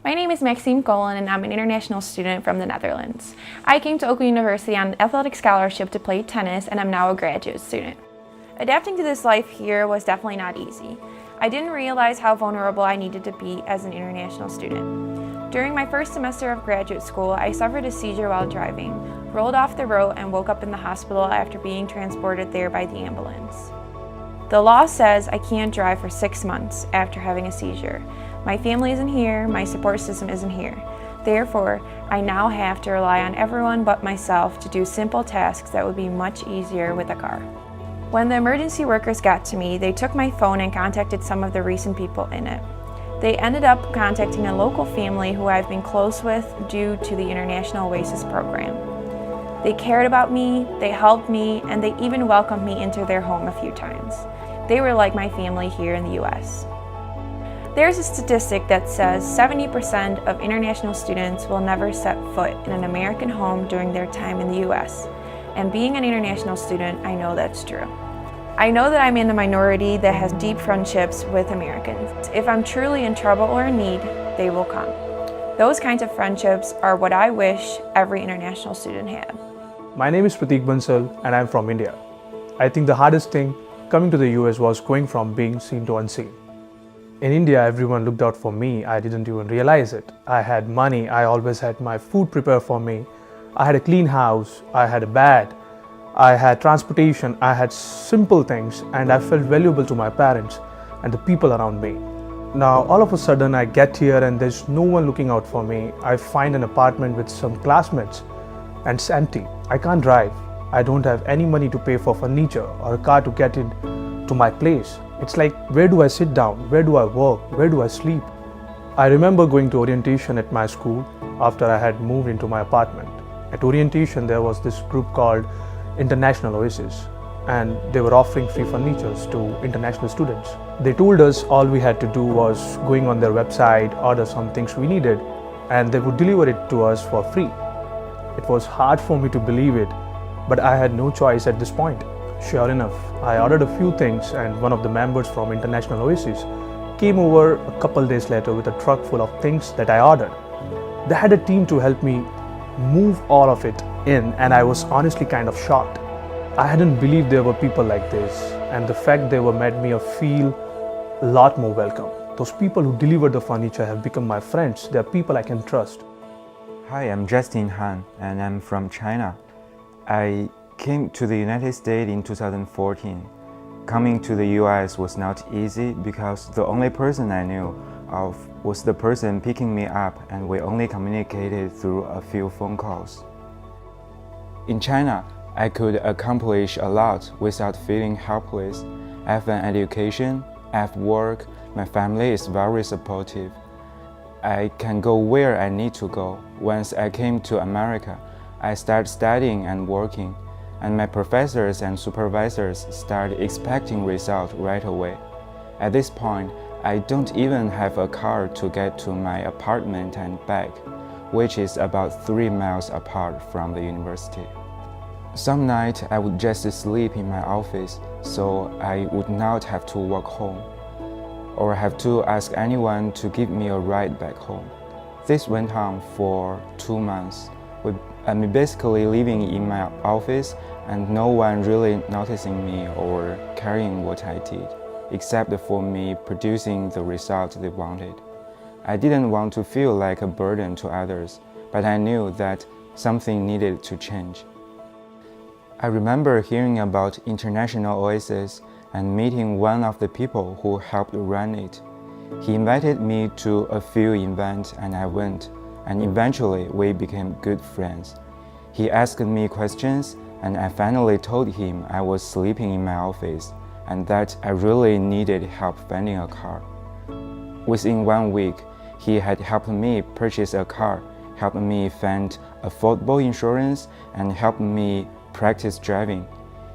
My name is Maxime Golan and I'm an international student from the Netherlands. I came to Oakland University on an athletic scholarship to play tennis and I'm now a graduate student. Adapting to this life here was definitely not easy. I didn't realize how vulnerable I needed to be as an international student. During my first semester of graduate school, I suffered a seizure while driving, rolled off the road and woke up in the hospital after being transported there by the ambulance. The law says I can't drive for 6 months after having a seizure. My family isn't here, my support system isn't here. Therefore, I now have to rely on everyone but myself to do simple tasks that would be much easier with a car. When the emergency workers got to me, they took my phone and contacted some of the recent people in it. They ended up contacting a local family who I've been close with due to the International Oasis program. They cared about me, they helped me, and they even welcomed me into their home a few times. They were like my family here in the US. There's a statistic that says 70% of international students will never set foot in an American home during their time in the US. And being an international student, I know that's true. I know that I'm in the minority that has deep friendships with Americans. If I'm truly in trouble or in need, they will come. Those kinds of friendships are what I wish every international student had. My name is Pratik Bansal and I'm from India. I think the hardest thing coming to the US was going from being seen to unseen. In India, everyone looked out for me. I didn't even realize it. I had money, I always had my food prepared for me. I had a clean house, I had a bed, I had transportation, I had simple things, and I felt valuable to my parents and the people around me. Now, all of a sudden, I get here and there's no one looking out for me. I find an apartment with some classmates and it's empty. I can't drive. I don't have any money to pay for furniture or a car to get in to my place. It's like, where do I sit down? Where do I work? Where do I sleep? I remember going to orientation at my school after I had moved into my apartment. At orientation, there was this group called International Oasis, and they were offering free furnitures to international students. They told us all we had to do was going on their website, order some things we needed, and they would deliver it to us for free. It was hard for me to believe it, but I had no choice at this point. Sure enough, I ordered a few things and one of the members from International Oasis came over a couple days later with a truck full of things that I ordered. They had a team to help me move all of it in and I was honestly kind of shocked. I hadn't believed there were people like this, and the fact they were made me feel a lot more welcome. Those people who delivered the furniture have become my friends. They are people I can trust. Hi, I'm Justin Han and I'm from China. I came to the United States in 2014. Coming to the US was not easy because the only person I knew of was the person picking me up and we only communicated through a few phone calls. In China, I could accomplish a lot without feeling helpless. I have an education, I have work, my family is very supportive. I can go where I need to go. Once I came to America, I started studying and working, and my professors and supervisors started expecting results right away. At this point, I don't even have a car to get to my apartment and back, which is about 3 miles apart from the university. Some nights I would just sleep in my office so I would not have to walk home or have to ask anyone to give me a ride back home. This went on for 2 months. I'm basically living in my office and no one really noticing me or caring what I did, except for me producing the result they wanted. I didn't want to feel like a burden to others, but I knew that something needed to change. I remember hearing about International Oasis and meeting one of the people who helped run it. He invited me to a few events and I went, and eventually we became good friends. He asked me questions and I finally told him I was sleeping in my office and that I really needed help finding a car. Within 1 week, he had helped me purchase a car, helped me find affordable insurance, and helped me practice driving.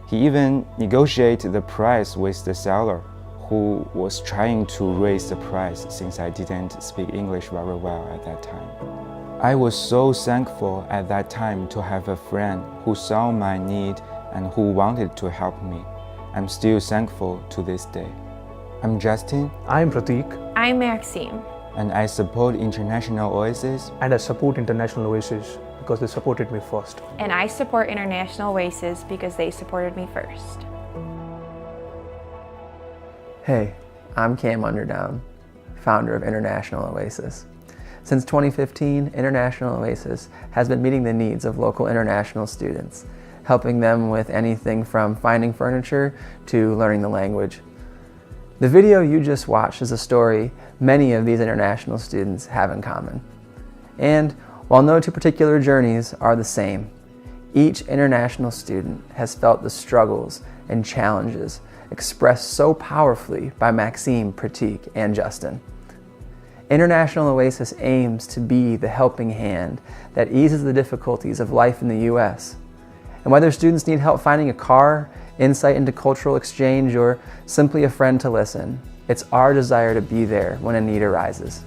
He even negotiated the price with the seller, who was trying to raise the price since I didn't speak English very well at that time. I was so thankful at that time to have a friend who saw my need and who wanted to help me. I'm still thankful to this day. I'm Justin. I'm Pratik. I'm Maxime. and I support International Oasis. And I support International Oasis because they supported me first. And I support International Oasis because they supported me first. Hey, I'm Cam Underdown, founder of International Oasis. Since 2015, International Oasis has been meeting the needs of local international students, helping them with anything from finding furniture to learning the language. The video you just watched is a story many of these international students have in common. And while no two particular journeys are the same, each international student has felt the struggles and challenges expressed so powerfully by Maxime, Pratik, and Justin. International Oasis aims to be the helping hand that eases the difficulties of life in the U.S. And whether students need help finding a car, insight into cultural exchange, or simply a friend to listen, it's our desire to be there when a need arises.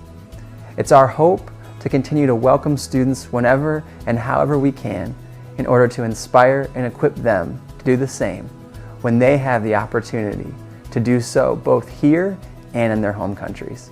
It's our hope to continue to welcome students whenever and however we can in order to inspire and equip them to do the same when they have the opportunity to do so both here and in their home countries.